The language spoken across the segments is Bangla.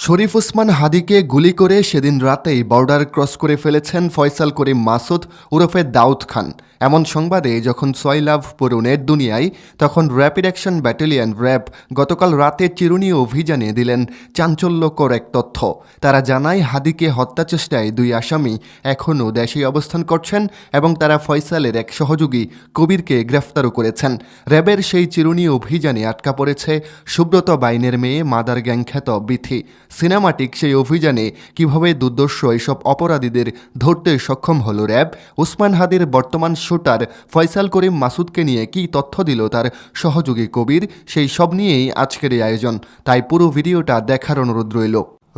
শরীফ ওসমান হাদিকে গুলি করে সেদিন রাতেই বর্ডার ক্রস করে ফেলেছেন ফয়সাল করিম মাসুদ ওরফে দাউদ খান। এমন সংবাদে যখন সয়লাভ পুরো নেট দুনিয়ায়, তখন র্যাপিড অ্যাকশন ব্যাটালিয়ন র্যাব গতকাল রাতে চিরুনি অভিযানে দিলেন চাঞ্চল্যকর এক তথ্য। তারা জানায় হাদিকে হত্যা চেষ্টায় দুই আসামি এখনও দেশেই অবস্থান করছেন এবং তারা ফয়সালের এক সহযোগী কবিরকে গ্রেফতারও করেছেন। র্যাবের সেই চিরুনি অভিযানে আটকা পড়েছে সুব্রত বাইনের মেয়ে মাদার গ্যাং খ্যাত বিথি। সিনেমাটিক সেই অভিযানে কিভাবে দুর্দর্শ এসব অপরাধীদের ধরতে সক্ষম হল র্যাব, ওসমান হাদির বর্তমান শুটার ফয়সাল করিম মাসুদকে নিয়ে কী তথ্য দিল তার সহযোগী কবির, সেই সব নিয়েই আজকের এই আয়োজন। তাই পুরো ভিডিওটা দেখার অনুরোধ রইল।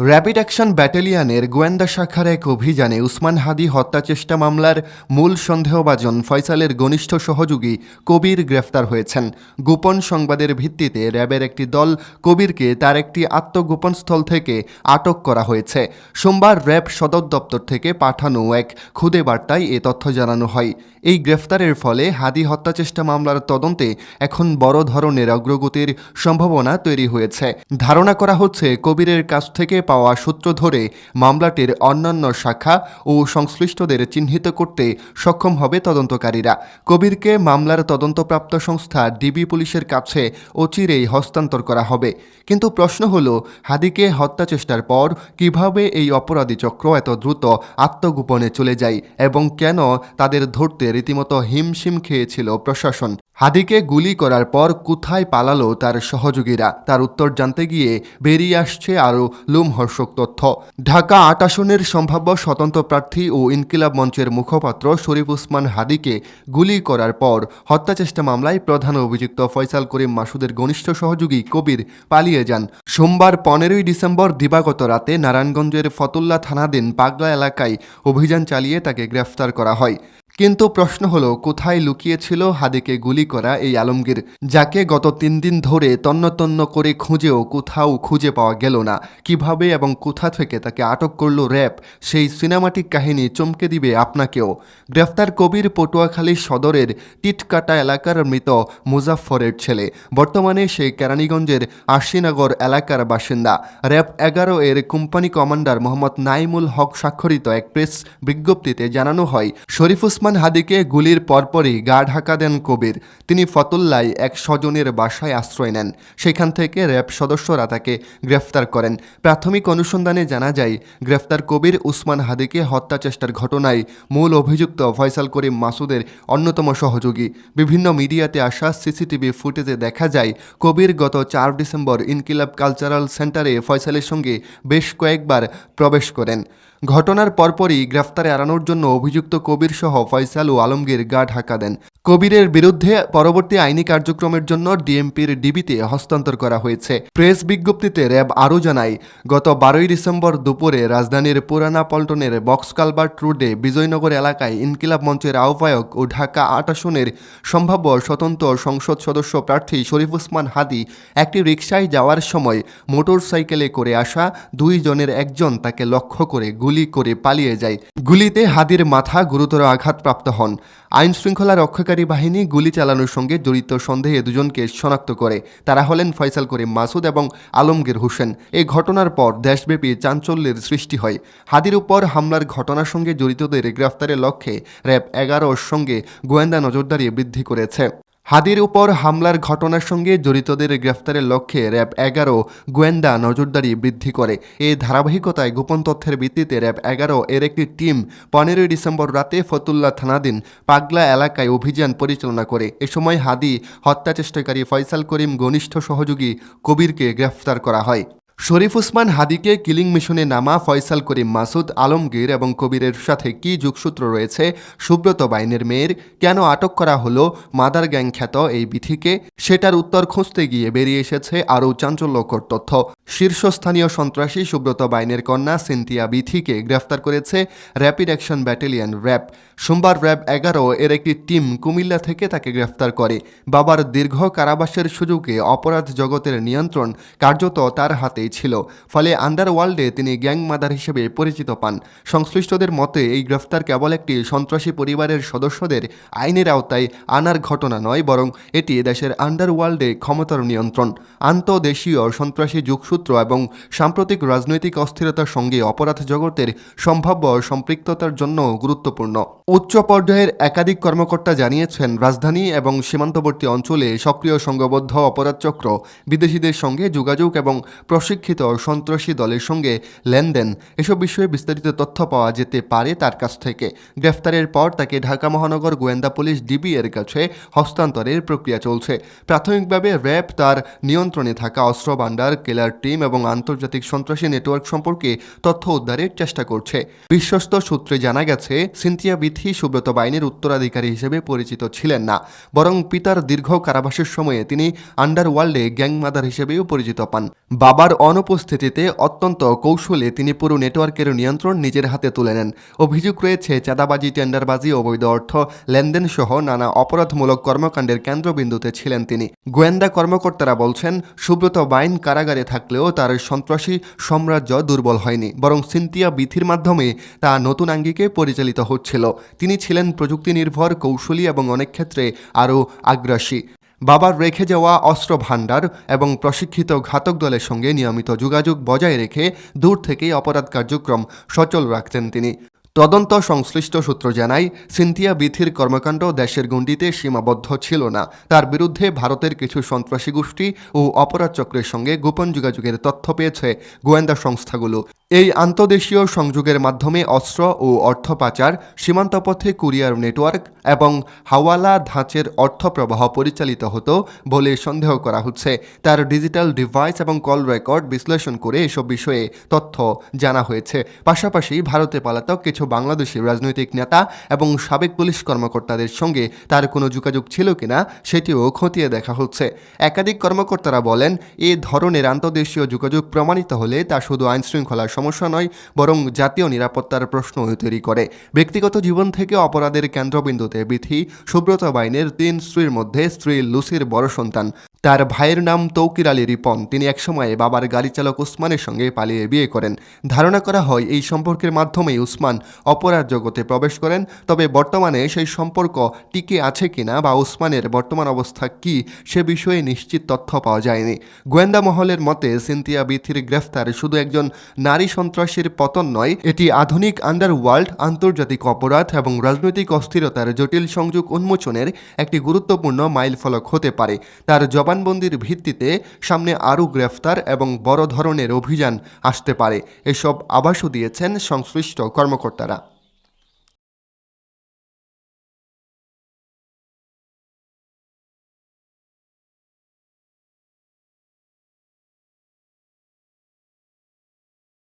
র্যাপিড অ্যাকশন ব্যাটালিয়নের গোয়েন্দা শাখার এক অভিযানে ওসমান হাদি হত্যা চেষ্টা মামলার মূল সন্দেহভাজন ফয়সালের ঘনিষ্ঠ সহযোগী কবির গ্রেফতার হয়েছেন। গোপন সংবাদের ভিত্তিতে র্যাবের একটি দল কবিরকে তার একটি আত্মগোপনস্থল থেকে আটক করা হয়েছে। সোমবার র্যাব সদর দপ্তর থেকে পাঠানো এক খুদে বার্তায় এ তথ্য জানানো হয়। এই গ্রেফতারের ফলে হাদি হত্যা চেষ্টা মামলার তদন্তে এখন বড় ধরনের অগ্রগতির সম্ভাবনা তৈরি হয়েছে। ধারণা করা হচ্ছে কবিরের কাছ থেকে পাওয়া সূত্র ধরে মামলাটির অন্যান্য শাখা ও সংশ্লিষ্টদের চিহ্নিত করতে সক্ষম হবে তদন্তকারীরা। কবিরকে মামলার তদন্তপ্রাপ্ত সংস্থা ডিবি পুলিশের কাছে অচিরেই হস্তান্তর করা হবে। কিন্তু প্রশ্ন হলো, হাদিকে হত্যা চেষ্টার পর কিভাবে এই অপরাধী চক্র এত দ্রুত আত্মগোপনে চলে যায় এবং কেন তাদের ধরতে রীতিমতো হিমশিম খেয়েছিল প্রশাসন? হাদিকে গুলি করার পর কোথায় পালালো তার সহযোগীরা? তার উত্তর জানতে গিয়ে বেরিয়ে আসছে আরও লোমহর্ষক তথ্য। ঢাকা ৮ আসনের সম্ভাব্য স্বতন্ত্র প্রার্থী ও ইনকিলাব মঞ্চের মুখপাত্র শরীফ ওসমান হাদিকে গুলি করার পর হত্যা চেষ্টা মামলায় প্রধান অভিযুক্ত ফয়সাল করিম মাসুদের ঘনিষ্ঠ সহযোগী কবির পালিয়ে যান। সোমবার ১৫ই ডিসেম্বর দিবাগত রাতে নারায়ণগঞ্জের ফতুল্লা থানাধীন পাগলা এলাকায় অভিযান চালিয়ে তাকে গ্রেফতার করা হয়। কিন্তু প্রশ্ন হলো, কোথায় লুকিয়েছিল হাদিকে গুলি করা এই আলমগীর, যাকে গত ৩ দিন ধরে তন্ন করে খুঁজেও কোথাও খুঁজে পাওয়া গেল না? কিভাবে এবং কোথা থেকে তাকে আটক করল র্যাব? সেই সিনেমাটিক কাহিনী চমকে দিবে আপনাকেও। গ্রেফতার কবির পটুয়াখালী সদরের টিটকাটা এলাকার মৃত মুজাফফরের ছেলে। বর্তমানে সে কেরানীগঞ্জের আশিনগর এলাকার বাসিন্দা। র্যাব ১১ এর কোম্পানি কমান্ডার মোহাম্মদ নাইমুল হক স্বাক্ষরিত এক প্রেস বিজ্ঞপ্তিতে জানানো হয়, শরীফ ওসমান হাদিকে গুলির পরপরই গা ঢাকা দেন কবির। তিনি ফতুল্লায় এক স্বজনের বাসায় আশ্রয় নেন। সেখান থেকে র্যাব সদস্যরা তাকে গ্রেফতার করেন। প্রাথমিক অনুসন্ধানে জানা যায়, গ্রেফতার কবির ওসমান হাদিকে হত্যা চেষ্টার ঘটনায় মূল অভিযুক্ত ফয়সাল করিম মাসুদের অন্যতম সহযোগী। বিভিন্ন মিডিয়াতে আসা সিসিটিভি ফুটেজে দেখা যায়, কবির গত ৪ ডিসেম্বর ইনকিলাব কালচারাল সেন্টারে ফয়সালের সঙ্গে বেশ কয়েকবার প্রবেশ করেন। ঘটনার পরপরই গ্রেফতারে এড়ানোর জন্য অভিযুক্ত কবির সহ ফয়সাল ও আলমগীর গা ঢাকা দেন। কবিরের বিরুদ্ধে পরবর্তী আইনি কার্যক্রমের জন্য ডিএমপির ডিবিতে হস্তান্তর করা হয়েছে। প্রেস বিজ্ঞপ্তিতে র্যাব আরও জানায়, গত ১২ই ডিসেম্বর দুপুরে রাজধানীর পুরানা পল্টনের বক্স কালভার্ট রোডে বিজয়নগর এলাকায় ইনকিলাব মঞ্চের আহ্বায়ক ও ঢাকা ৮ আসনের সম্ভাব্য স্বতন্ত্র সংসদ সদস্য প্রার্থী শরীফ ওসমান হাদি একটি রিকশায় যাওয়ার সময় মোটর সাইকেলে করে আসা ২ জনের একজন তাকে লক্ষ্য করে গুলি করে পালিয়ে যায়। গুলিতে হাদির মাথা গুরুতর আঘাতপ্রাপ্ত হন। আইন শৃঙ্খলা রক্ষাকারী বাহিনী গুলি চালানোর সঙ্গে জড়িত সন্দেহে দুজনকে শনাক্ত করে। তারা হলেন ফয়সাল করিম মাসুদ এবং আলমগীর হোসেন। এই ঘটনার পর দেশব্যাপী চাঞ্চল্যের সৃষ্টি হয়। হাদির উপর হামলার ঘটনার সঙ্গে জড়িতদের গ্রেফতারের লক্ষ্যে র্যাব ১১ সঙ্গে গোয়েন্দা নজরদারি বৃদ্ধি করেছে। হাদির উপর হামলার ঘটনার সঙ্গে জড়িতদের গ্রেফতারের লক্ষ্যে র্যাব ১১ গোয়েন্দা নজরদারি বৃদ্ধি করে। এই ধারাবাহিকতায় গোপন তথ্যের ভিত্তিতে র্যাব ১১ এর একটি টিম ১৫ই ডিসেম্বর রাতে ফতুল্লা থানাধীন পাগলা এলাকায় অভিযান পরিচালনা করে। এ সময় হাদি হত্যা চেষ্টাকারী ফয়সাল করিম ঘনিষ্ঠ সহযোগী কবিরকে গ্রেফতার করা হয়। শরীফ ওসমান হাদিকে কিলিং মিশনে নামা ফয়সাল করিম মাসুদ, আলমগীর এবং কবিরের সাথে কী যোগসূত্র রয়েছে? সুব্রত বাইনের মেয়ের কেন আটক করা হলো মাদার গ্যাং খ্যাত এই বিথিকে? সেটার উত্তর খুঁজতে গিয়ে বেরিয়ে এসেছে আরও চাঞ্চল্যকর তথ্য। শীর্ষস্থানীয় সন্ত্রাসী সুব্রত বাইনের কন্যা সিনথিয়া বিথিকে গ্রেফতার করেছে র্যাপিড অ্যাকশন ব্যাটালিয়ন র্যাব। সোমবার র্যাব ১১ এর একটি টিম কুমিল্লা থেকে তাকে গ্রেফতার করে। বাবার দীর্ঘ কারাবাসের সুযোগে অপরাধ জগতের নিয়ন্ত্রণ কার্যত তার হাতে থেকেই ছিল, ফলে আন্ডারওয়ার্ল্ডে তিনি গ্যাং মাদার হিসেবে পরিচিত পান। সংশ্লিষ্টদের মতে এই গ্রেফতার কেবল একটি সন্ত্রাসী পরিবারের সদস্যদের আইনের আওতায় আনার ঘটনা নয়, বরং এটি দেশের আন্ডারওয়ার্ল্ডে ক্ষমতার নিয়ন্ত্রণ, আন্তঃদেশীয় সন্ত্রাসী যোগসূত্র এবং সাম্প্রতিক রাজনৈতিক অস্থিরতার সঙ্গে অপরাধ জগতের সম্ভাব্য সম্পৃক্ততার জন্য গুরুত্বপূর্ণ। উচ্চ পর্যায়ের একাধিক কর্মকর্তা জানিয়েছেন, রাজধানী এবং সীমান্তবর্তী অঞ্চলে সক্রিয় সংঘবদ্ধ অপরাধ চক্র, বিদেশিদের সঙ্গে যোগাযোগ এবং প্রশিক্ষিত সন্ত্রাসী দলের সঙ্গে লেনদেন, এসব বিষয়ে বিস্তারিত তথ্য পাওয়া যেতে পারে তার কাছ থেকে। গ্রেফতারের পর তাকে ঢাকা মহানগর গোয়েন্দা পুলিশ ডিবি এর কাছে হস্তান্তরের প্রক্রিয়া চলছে। প্রাথমিকভাবে র্যাব তার নিয়ন্ত্রণে থাকা অস্ত্র ভান্ডার, কেলার টিম এবং আন্তর্জাতিক সন্ত্রাসী নেটওয়ার্ক সম্পর্কে তথ্য উদ্ধারের চেষ্টা করছে। বিশ্বস্ত সূত্রে জানা গেছে, সিনথিয়া বিথি সুব্রত বাইনের উত্তরাধিকারী হিসেবে পরিচিত ছিলেন না, বরং পিতার দীর্ঘ কারাবাসের সময়ে তিনি আন্ডারওয়ার্ল্ডে গ্যাং মাদার হিসেবেও পরিচিত পান। বাবার অনুপস্থিতিতে অত্যন্ত কৌশলে তিনি পুরো নেটওয়ার্কের নিয়ন্ত্রণ নিজের হাতে তুলে নেন। অভিযোগ রয়েছে, চাঁদাবাজি, টেন্ডারবাজি, অবৈধ অর্থ লেনদেন সহ নানা অপরাধমূলক কর্মকাণ্ডের কেন্দ্রবিন্দুতে ছিলেন তিনি। গোয়েন্দা কর্মকর্তারা বলছেন, সুব্রত বাইন কারাগারে থাকলেও তার সন্ত্রাসী সাম্রাজ্য দুর্বল হয়নি, বরং সিনথিয়া বিথির মাধ্যমে তা নতুন আঙ্গিকে পরিচালিত হচ্ছিল। তিনি ছিলেন প্রযুক্তি নির্ভর, কৌশলী এবং অনেক ক্ষেত্রে আরও আগ্রাসী। বাবার রেখে যাওয়া অস্ত্র ভাণ্ডার এবং প্রশিক্ষিত ঘাতক দলের সঙ্গে নিয়মিত যোগাযোগ বজায় রেখে দূর থেকেই অপরাধ কার্যক্রম সচল রাখতেন তিনি। তদন্ত সংশ্লিষ্ট সূত্র জানায়, সিনথিয়া বিথির কর্মকাণ্ড দেশের গণ্ডিতে সীমাবদ্ধ ছিল না। তার বিরুদ্ধে ভারতের কিছু সন্ত্রাসী গোষ্ঠী ও অপরাধ চক্রের সঙ্গে গোপন যোগাযোগের তথ্য পেয়েছে গোয়েন্দা সংস্থাগুলো। এই আন্তঃদেশীয় সংযোগের মাধ্যমে অস্ত্র ও অর্থ পাচার, সীমান্তপথে কুরিয়ার নেটওয়ার্ক এবং হাওয়ালা ধাঁচের অর্থপ্রবাহ পরিচালিত হতো বলে সন্দেহ করা হচ্ছে। তার ডিজিটাল ডিভাইস এবং কল রেকর্ড বিশ্লেষণ করে এসব বিষয়ে তথ্য জানা হয়েছে। পাশাপাশি ভারতে পলাতক কিছু বাংলাদেশি রাজনৈতিক নেতা এবং সাবেক পুলিশ কর্মকর্তাদের সঙ্গে তার কোনো যোগাযোগ ছিল কিনা সেটিও খতিয়ে দেখা হচ্ছে। একাধিক কর্মকর্তারা বলেন, এ ধরনের আন্তঃদেশীয় যোগাযোগ প্রমাণিত হলে তা শুধু আইনশৃঙ্খলার সমস্যা নয়, বরং জাতীয় নিরাপত্তার প্রশ্ন তৈরি করে। ব্যক্তিগত জীবন থেকে অপরাধের কেন্দ্রবিন্দুতে বিথি সুব্রত বাইনের 3 স্ত্রীর মধ্যে স্ত্রী লুসির বড় সন্তান। তার ভাইয়ের নাম তৌকির আলী রিপন। তিনি একসময় বাবার গাড়ি চালক উসমানের সঙ্গে পালিয়ে বিয়ে করেন। ধারণা করা হয় এই সম্পর্কের মাধ্যমেই উসমান অপরাধ জগতে প্রবেশ করেন। তবে বর্তমানে সেই সম্পর্ক টিকে আছে কিনা বা উসমানের বর্তমান অবস্থা কি সে বিষয়ে নিশ্চিত তথ্য পাওয়া যায়নি। গোয়েন্দা মহলের মতে, সিনথিয়া বিথির গ্রেফতার শুধু একজন নারী সন্ত্রাসীর পতন নয়, এটি আধুনিক আন্ডারওয়ার্ল্ড, আন্তর্জাতিক অপরাধ এবং রাজনৈতিক অস্থিরতার জটিল সংযোগ উন্মোচনের একটি গুরুত্বপূর্ণ মাইলফলক হতে পারে। তার জবানবন্দির ভিত্তিতে সামনে আরও গ্রেফতার এবং বড় ধরনের অভিযান আসতে পারে, এসব আভাসও দিয়েছেন সংশ্লিষ্ট কর্মকর্তারা।